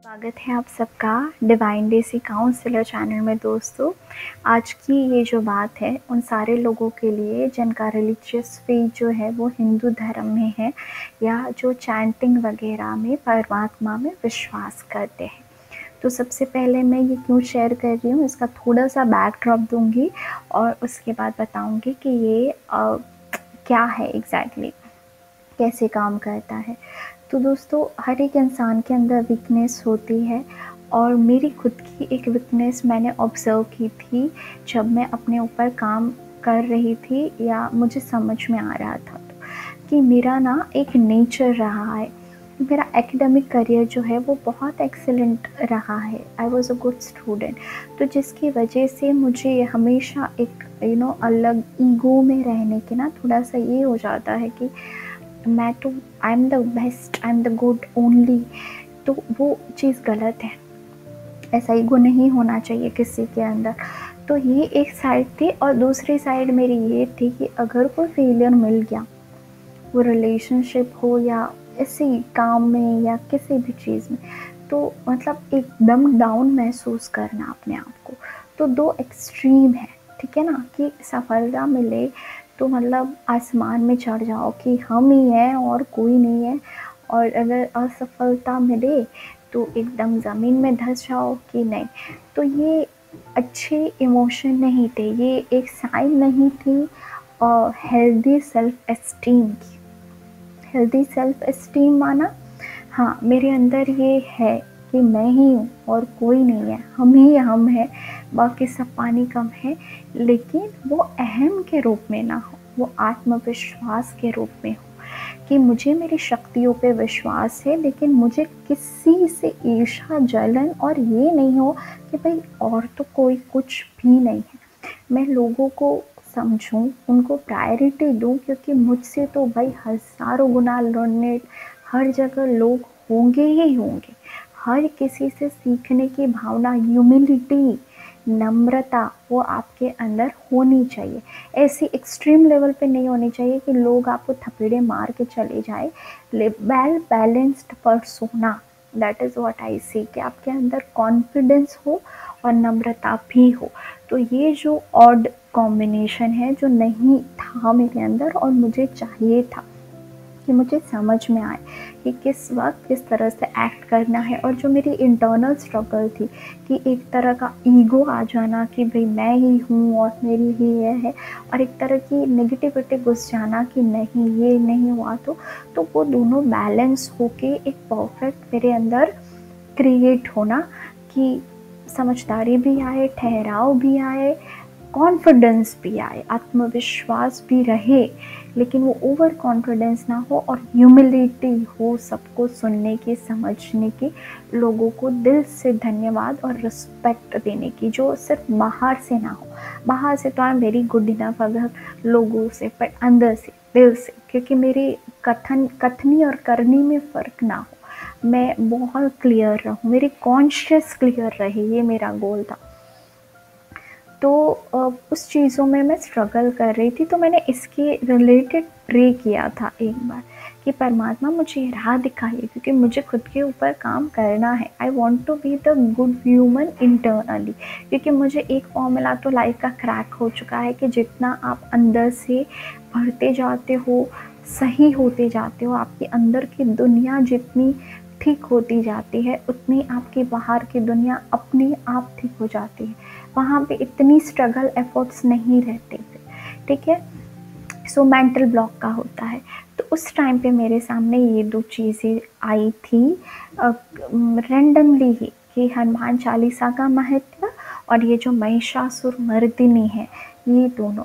स्वागत है आप सबका डिवाइन डेसी काउंसलर चैनल में। दोस्तों, आज की ये जो बात है उन सारे लोगों के लिए जिनका रिलीजियस फेथ जो है वो हिंदू धर्म में है या जो चैंटिंग वगैरह में परमात्मा में विश्वास करते हैं। तो सबसे पहले मैं ये क्यों शेयर कर रही हूँ, इसका थोड़ा सा बैकड्रॉप दूंगी और उसके बाद बताऊंगी कि ये क्या है एग्जैक्टली, कैसे काम करता है। तो दोस्तों, हर एक इंसान के अंदर वीकनेस होती है और मेरी खुद की एक वीकनेस मैंने ऑब्ज़र्व की थी जब मैं अपने ऊपर काम कर रही थी या मुझे समझ में आ रहा था कि मेरा ना एक नेचर रहा है। मेरा एकेडमिक करियर जो है वो बहुत एक्सीलेंट रहा है। I was a good student, तो जिसकी वजह से मुझे हमेशा एक अलग ईगो में रहने के ना थोड़ा सा ये हो जाता है कि मैं तो I am the best, I am the good only. तो वो चीज़ गलत है, ऐसा ईगो नहीं होना चाहिए किसी के अंदर। तो ये एक साइड थी और दूसरी साइड मेरी ये थी कि अगर कोई फेलियर मिल गया, वो रिलेशनशिप हो या इसी काम में या किसी भी चीज़ में, तो मतलब एकदम डाउन महसूस करना अपने आप को। तो दो एक्सट्रीम है, ठीक है ना, कि सफलता मिले तो मतलब आसमान में चढ़ जाओ कि हम ही हैं और कोई नहीं है, और अगर असफलता मिले तो एकदम ज़मीन में धंस जाओ कि नहीं। तो ये अच्छे इमोशन नहीं थे, ये एक साइन नहीं थी और हेल्दी सेल्फ एस्टीम की। हेल्दी सेल्फ एस्टीम माना, हाँ मेरे अंदर ये है कि मैं ही हूँ और कोई नहीं है, हम ही हम हैं, बाकी सब पानी कम है। लेकिन वो अहम के रूप में ना हो, वो आत्मविश्वास के रूप में हो कि मुझे मेरी शक्तियों पे विश्वास है, लेकिन मुझे किसी से ईर्ष्या जलन और ये नहीं हो कि भाई और तो कोई कुछ भी नहीं है। मैं लोगों को समझूं, उनको प्रायोरिटी दूं, क्योंकि मुझसे तो भाई हज़ारों गुना लड़ने हर जगह लोग होंगे ही होंगे। हर किसी से सीखने की भावना, ह्यूमिलिटी, नम्रता वो आपके अंदर होनी चाहिए। ऐसी एक्सट्रीम लेवल पे नहीं होनी चाहिए कि लोग आपको थपेड़े मार के चले जाए। Well balanced persona, that is what I see, कि आपके अंदर कॉन्फिडेंस हो और नम्रता भी हो। तो ये जो ऑड कॉम्बिनेशन है जो नहीं था मेरे अंदर और मुझे चाहिए था कि मुझे समझ में आए कि किस वक्त किस तरह से एक्ट करना है। और जो मेरी इंटरनल स्ट्रगल थी कि एक तरह का ईगो आ जाना कि भाई मैं ही हूँ और मेरी ही ये है, और एक तरह की नेगेटिविटी घुस जाना कि नहीं ये नहीं हुआ, तो वो दोनों बैलेंस होके एक परफेक्ट मेरे अंदर क्रिएट होना कि समझदारी भी आए, ठहराव भी आए, कॉन्फिडेंस भी आए, आत्मविश्वास भी रहे, लेकिन वो ओवर कॉन्फिडेंस ना हो और ह्यूमिलिटी हो, सबको सुनने की, समझने की, लोगों को दिल से धन्यवाद और रिस्पेक्ट देने की, जो सिर्फ बाहर से ना हो। बाहर से तो I am very good enough अगर लोगों से, पर अंदर से, दिल से, क्योंकि मेरी कथनी और करनी में फ़र्क ना हो। मैं बहुत क्लियर रहूँ, मेरी कॉन्शियस क्लियर रहे, ये मेरा गोल था। तो उस चीज़ों में मैं स्ट्रगल कर रही थी। तो मैंने इसके रिलेटेड प्रे किया था एक बार कि परमात्मा मुझे ये राह दिखाइए, क्योंकि मुझे खुद के ऊपर काम करना है। I want to be the good human internally, क्योंकि मुझे एक फॉर्मूला तो लाइफ का क्रैक हो चुका है कि जितना आप अंदर से बढ़ते जाते हो, सही होते जाते हो, आपके अंदर की दुनिया जितनी ठीक होती जाती है, उतनी आपकी बाहर की दुनिया अपने आप ठीक हो जाती है। वहाँ पे इतनी स्ट्रगल एफर्ट्स नहीं रहते थे, ठीक है। सो मेंटल ब्लॉक का होता है। तो उस टाइम पे मेरे सामने ये दो चीज़ें आई थी रैंडमली ही, कि हनुमान चालीसा का महत्व और ये जो महिषासुर मर्दिनी है, ये दोनों।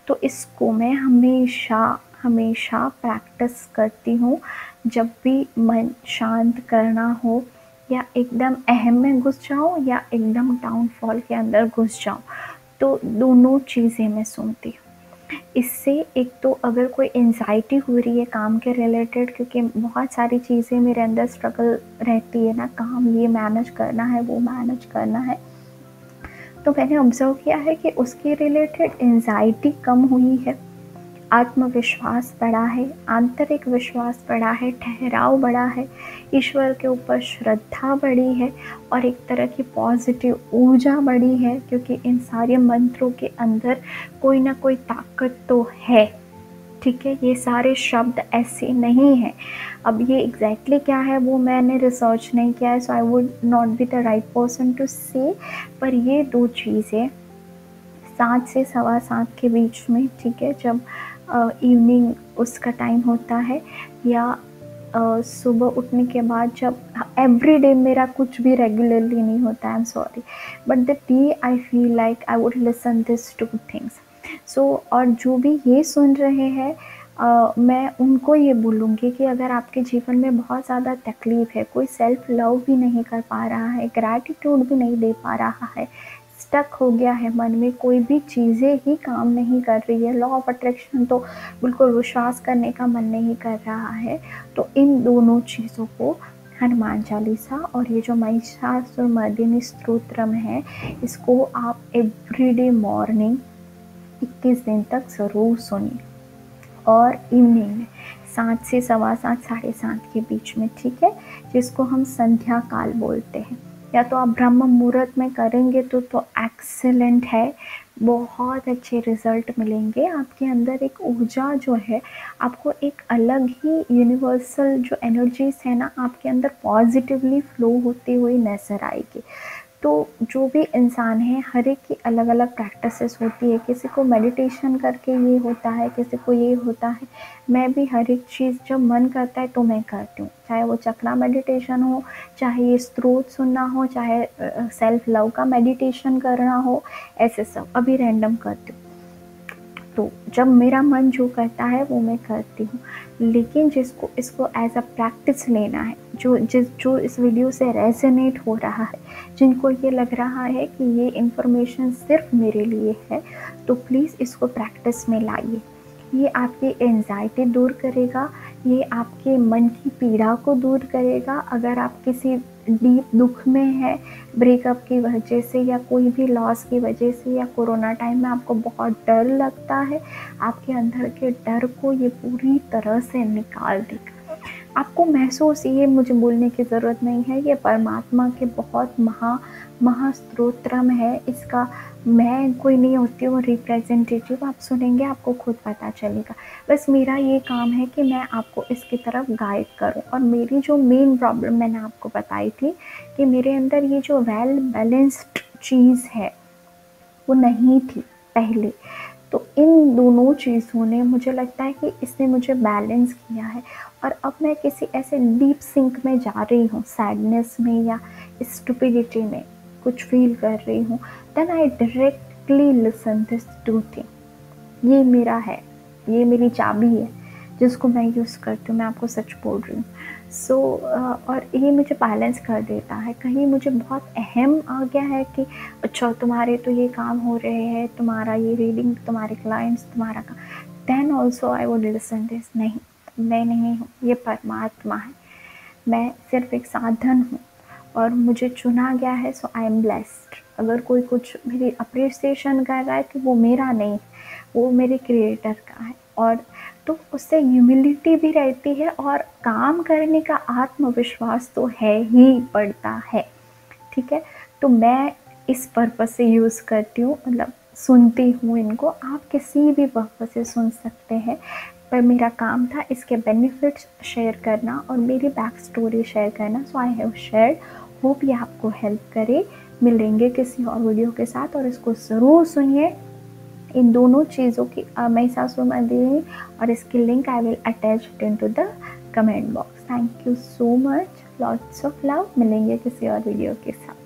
तो इसको मैं हमेशा हमेशा प्रैक्टिस करती हूँ जब भी मन शांत करना हो, या एकदम अहम में घुस जाऊँ या एकदम डाउनफॉल के अंदर घुस जाऊँ, तो दोनों चीज़ें मैं सुनती हूँ। इससे एक तो अगर कोई एंजाइटी हो रही है काम के रिलेटेड, क्योंकि बहुत सारी चीज़ें मेरे अंदर स्ट्रगल रहती है ना, काम ये मैनेज करना है, वो मैनेज करना है, तो मैंने ऑब्ज़र्व किया है कि उसके रिलेटेड एंजाइटी कम हुई है आत्मविश्वास बढ़ा है, आंतरिक विश्वास बढ़ा है, ठहराव बढ़ा है, ईश्वर के ऊपर श्रद्धा बढ़ी है और एक तरह की पॉजिटिव ऊर्जा बढ़ी है, क्योंकि इन सारे मंत्रों के अंदर कोई ना कोई ताकत तो है। ठीक है, ये सारे शब्द ऐसे नहीं हैं। अब ये एग्जैक्टली क्या है वो मैंने रिसर्च नहीं किया है, so I would not be the right person to say, पर ये दो चीज़ें 7 से 7:15 के बीच में, ठीक है, जब इवनिंग उसका टाइम होता है, या सुबह उठने के बाद, जब एवरी डे मेरा कुछ भी रेगुलरली नहीं होता, I am sorry, but the day I feel like I would listen this two things. So और जो भी ये सुन रहे हैं, मैं उनको ये बोलूँगी कि अगर आपके जीवन में बहुत ज़्यादा तकलीफ़ है, कोई सेल्फ लव भी नहीं कर पा रहा है, ग्रैटिट्यूड भी नहीं दे पा रहा है, स्टक हो गया है मन में, कोई भी चीज़ें ही काम नहीं कर रही है, लॉ ऑफ अट्रैक्शन तो बिल्कुल विश्वास करने का मन नहीं कर रहा है, तो इन दोनों चीज़ों को हनुमान चालीसा और ये जो महिषासुरमर्दिनी स्तोत्रम है, इसको आप एवरीडे मॉर्निंग 21 दिन तक ज़रूर सुनिए, और इवनिंग में 7 से 7:15 7:30 के बीच में, ठीक है, जिसको हम संध्या काल बोलते हैं। या तो आप ब्रह्म मुहूर्त में करेंगे तो एक्सीलेंट है, बहुत अच्छे रिजल्ट मिलेंगे। आपके अंदर एक ऊर्जा जो है, आपको एक अलग ही यूनिवर्सल जो एनर्जीज है ना, आपके अंदर पॉजिटिवली फ्लो होती हुई नज़र आएगी। तो जो भी इंसान है, हर एक की अलग अलग प्रैक्टिसेस होती है, किसी को मेडिटेशन करके ये होता है, किसी को ये होता है। मैं भी हर एक चीज़ जब मन करता है तो मैं करती हूँ, चाहे वो चक्रा मेडिटेशन हो, चाहे ये स्त्रोत सुनना हो, चाहे सेल्फ लव का मेडिटेशन करना हो, ऐसे सब अभी रैंडम करती हूँ। तो जब मेरा मन जो करता है वो मैं करती हूँ, लेकिन जिसको इसको एज अ प्रैक्टिस लेना है, जो इस वीडियो से रेजोनेट हो रहा है, जिनको ये लग रहा है कि ये इन्फॉर्मेशन सिर्फ मेरे लिए है, तो प्लीज़ इसको प्रैक्टिस में लाइए। ये आपकी एंजाइटी दूर करेगा, ये आपके मन की पीड़ा को दूर करेगा। अगर आप किसी डीप दुख में है, ब्रेकअप की वजह से या कोई भी लॉस की वजह से, या कोरोना टाइम में आपको बहुत डर लगता है, आपके अंदर के डर को ये पूरी तरह से निकाल देगा। आपको महसूस, ये मुझे बोलने की ज़रूरत नहीं है, ये परमात्मा के बहुत महास्तोत्रम है। इसका मैं कोई नहीं होती हूँ रिप्रेजेंटेटिव, आप सुनेंगे आपको खुद पता चलेगा। बस मेरा ये काम है कि मैं आपको इसकी तरफ गाइड करूँ। और मेरी जो मेन प्रॉब्लम मैंने आपको बताई थी कि मेरे अंदर ये जो वेल बैलेंस्ड चीज़ है वो नहीं थी पहले, तो इन दोनों चीज़ों ने, मुझे लगता है कि इसने मुझे बैलेंस किया है। और अब मैं किसी ऐसे डीप सिंक में जा रही हूँ, सैडनेस में या स्टुपिडिटी में कुछ फील कर रही हूँ, then I directly listen this to thing. ये मेरा है, ये मेरी चाबी है जिसको मैं यूज़ करती हूँ, मैं आपको सच बोल रही हूँ। सो और ये मुझे बैलेंस कर देता है। कहीं मुझे बहुत अहम आ गया है कि अच्छा तुम्हारे तो ये काम हो रहे हैं, तुम्हारा ये रीडिंग, तुम्हारे क्लाइंट्स, तुम्हारा काम, then also I would listen this. नहीं, मैं नहीं हूँ, ये परमात्मा है, मैं सिर्फ एक साधन हूँ और मुझे चुना गया है, सो आई एम ब्लेस्ड। अगर कोई कुछ मेरी अप्रिसिएशन कर रहा है तो वो मेरा नहीं है, वो मेरे क्रिएटर का है। और तो उससे ह्यूमिलिटी भी रहती है और काम करने का आत्मविश्वास तो है ही बढ़ता है। ठीक है, तो मैं इस पर्पस से यूज़ करती हूँ, मतलब सुनती हूँ इनको। आप किसी भी पर्पस से सुन सकते हैं, पर मेरा काम था इसके बेनिफिट्स शेयर करना और मेरी बैक स्टोरी शेयर करना। सो आई हैव शेयर्ड, होप ये आपको हेल्प करे। मिलेंगे किसी और वीडियो के साथ, और इसको ज़रूर सुनिए। इन दोनों चीज़ों की महिषासुरमर्दिनी और इसकी link I will attach it into the comment box. Thank you so much, lots of love. मिलेंगे किसी और वीडियो के साथ।